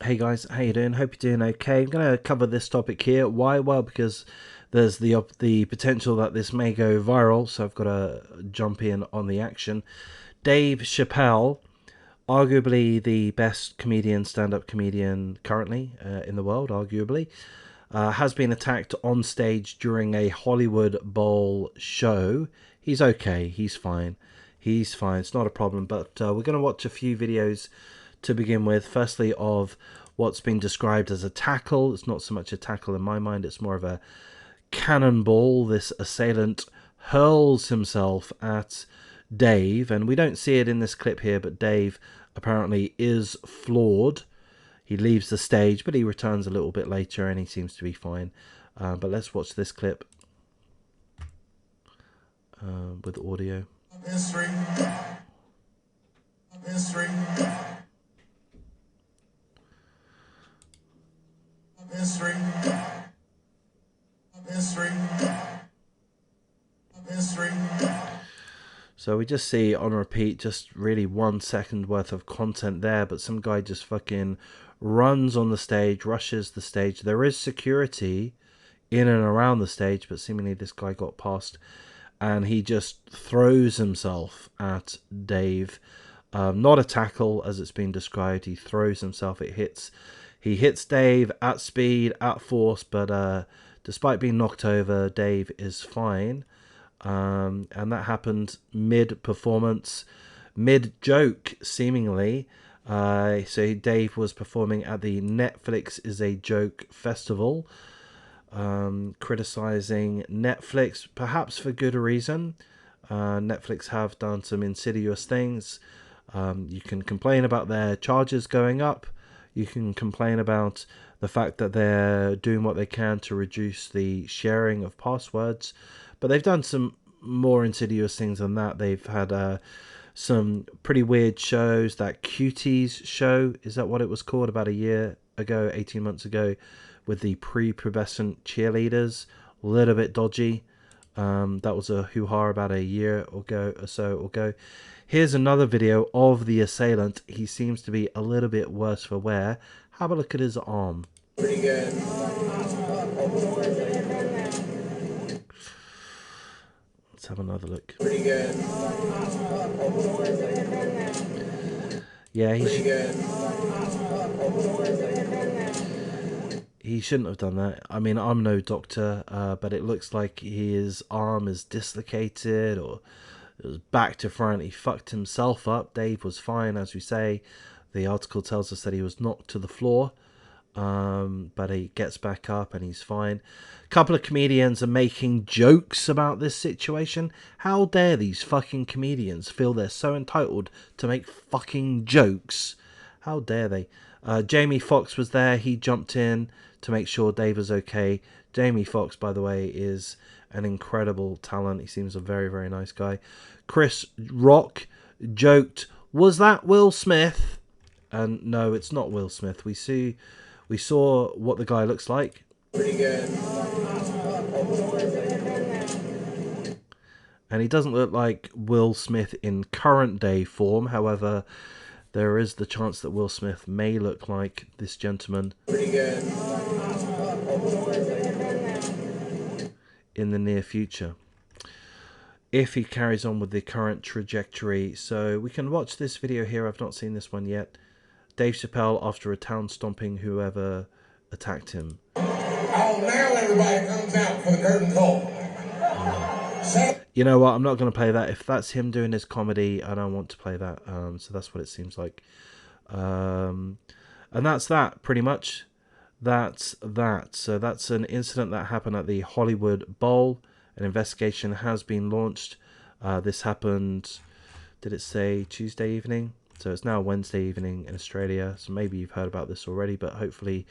Hey guys, how you doing? Hope you're doing okay. I'm going to cover this topic here. Why? Well, because there's the potential that this may go viral, so I've got to jump in on the action. Dave Chappelle, arguably the best comedian, stand-up comedian currently in the world, arguably, has been attacked on stage during a Hollywood Bowl show. He's okay. He's fine. He's fine. It's not a problem. But we're going to watch a few videos to begin with. Firstly, of what's been described as a tackle. It's not so much a tackle in my mind. It's more of a cannonball. This assailant hurls himself at Dave, and we don't see it in this clip here, but Dave apparently is floored. He leaves the stage, but he returns a little bit later and he seems to be fine. But let's watch this clip with audio. History. History. History. History. History. So we just see on repeat, just really 1 second worth of content there, but some guy just fucking runs on the stage, rushes the stage. There is security in and around the stage, but seemingly this guy got past, and he just throws himself at Dave. Not a tackle as it's been described. He throws himself. He hits Dave at speed, at force, but despite being knocked over, Dave is fine. And that happened mid-performance, mid-joke, seemingly. So Dave was performing at the Netflix is a Joke festival, criticizing Netflix, perhaps for good reason. Netflix have done some insidious things. You can complain about their charges going up. You can complain about the fact that they're doing what they can to reduce the sharing of passwords. But they've done some more insidious things than that. They've had some pretty weird shows. That Cuties show, is that what it was called, about a year ago, 18 months ago, with the prepubescent cheerleaders. A little bit dodgy. That was a hoo-ha about a year or so ago. Here's another video of the assailant. He seems to be a little bit worse for wear. Have a look at his arm. Pretty good. Let's have another look. Pretty good. Yeah, Pretty good. he shouldn't have done that. I mean, I'm no doctor, but it looks like his arm is dislocated, or it was back to front. He fucked himself up. Dave was fine, as we say. The article tells us that he was knocked to the floor, but he gets back up and he's fine. A couple of comedians are making jokes about this situation. How dare these fucking comedians feel they're so entitled to make fucking jokes? How dare they? Jamie Foxx was there. He jumped in to make sure Dave was okay. Jamie Foxx, by the way, is an incredible talent. He seems a very, very nice guy. Chris Rock joked, "Was that Will Smith?" And no, it's not Will Smith. We saw what the guy looks like. Pretty good. And he doesn't look like Will Smith in current day form. However, there is the chance that Will Smith may look like this gentleman Pretty good. in the near future, if he carries on with the current trajectory. So we can watch this video here. I've not seen this one yet. Dave Chappelle after a town stomping whoever attacked him. Oh, now everybody comes out for the curtain call. You know what? I'm not going to play that. If that's him doing his comedy, I don't want to play that. So that's what it seems like. And that's that, pretty much. That's that. So that's an incident that happened at the Hollywood Bowl. An investigation has been launched. This happened, did it say Tuesday evening? So it's now Wednesday evening in Australia. So maybe you've heard about this already, but hopefully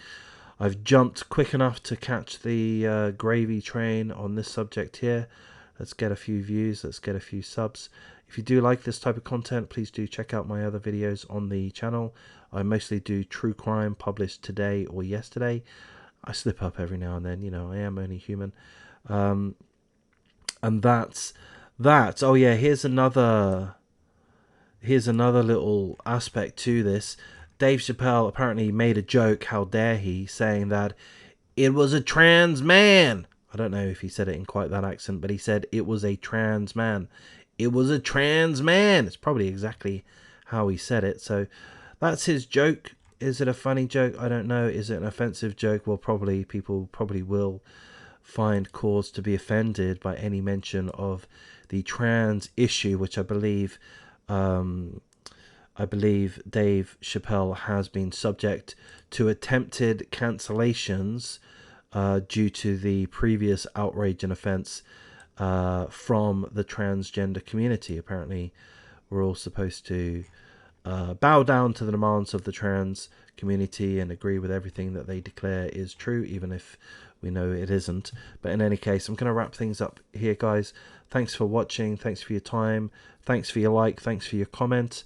I've jumped quick enough to catch the gravy train on this subject here. Let's get a few views. Let's get a few subs. If you do like this type of content, please do check out my other videos on the channel. I mostly do true crime, published today or yesterday. I slip up every now and then. You know, I am only human. And that's that. Oh yeah, here's another little aspect to this. Dave Chappelle apparently made a joke, how dare he, saying that it was a trans man. I don't know if he said it in quite that accent, but he said it was a trans man. It was a trans man. It's probably exactly how he said it. So that's his joke. Is it a funny joke? I don't know. Is it an offensive joke? Well, probably people probably will find cause to be offended by any mention of the trans issue, which I believe Dave Chappelle has been subject to attempted cancellations due to the previous outrage and offense from the transgender community. Apparently, we're all supposed to bow down to the demands of the trans community and agree with everything that they declare is true, even if we know it isn't. But in any case, I'm going to wrap things up here, guys. Thanks for watching. Thanks for your time. Thanks for your like. Thanks for your comment.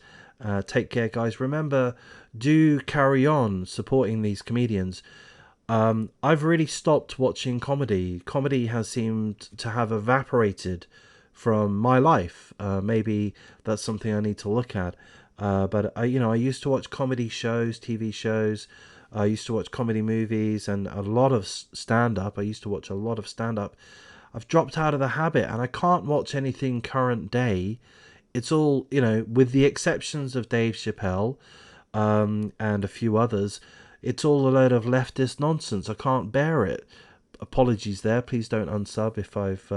Take care, guys. Remember, do carry on supporting these comedians. I've really stopped watching comedy. Comedy has seemed to have evaporated from my life. Maybe that's something I need to look at. But I used to watch comedy shows, TV shows. I used to watch comedy movies and a lot of stand-up. I used to watch a lot of stand-up. I've dropped out of the habit, and I can't watch anything current day. It's all, with the exceptions of Dave Chappelle and a few others, it's all a load of leftist nonsense. I can't bear it. Apologies there. Please don't unsub if I've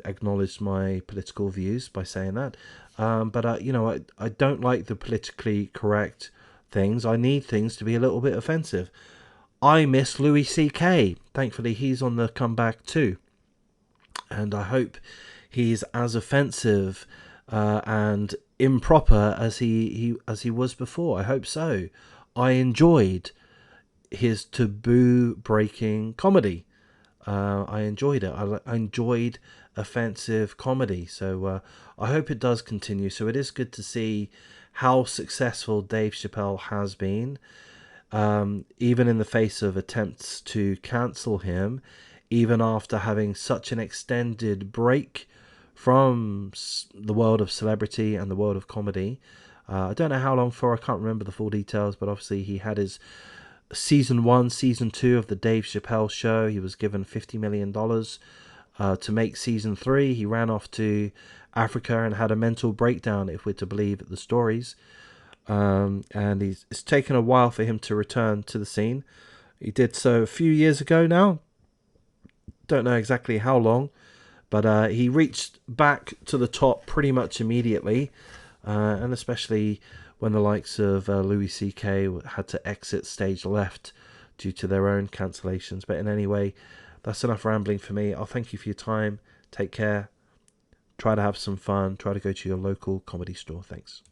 acknowledged my political views by saying that. But I don't like the politically correct things. I need things to be a little bit offensive. I miss Louis C.K. Thankfully, he's on the comeback too. And I hope he's as offensive and improper as he was before. I hope so. I enjoyed his taboo breaking comedy. I enjoyed it. I enjoyed offensive comedy. So I hope it does continue. So it is good to see how successful Dave Chappelle has been, even in the face of attempts to cancel him, even after having such an extended break from the world of celebrity and the world of comedy. I don't know how long for. I can't remember the full details, but obviously he had his season 1, season 2 of the Dave Chappelle show. He was given $50 million to make season 3. He ran off to Africa and had a mental breakdown, if we're to believe the stories. And it's taken a while for him to return to the scene. He did so a few years ago now. Don't know exactly how long, but he reached back to the top pretty much immediately, and especially when the likes of Louis C.K. had to exit stage left due to their own cancellations. But in any way, that's enough rambling for me. I'll thank you for your time. Take care. Try to have some fun. Try to go to your local comedy store. Thanks.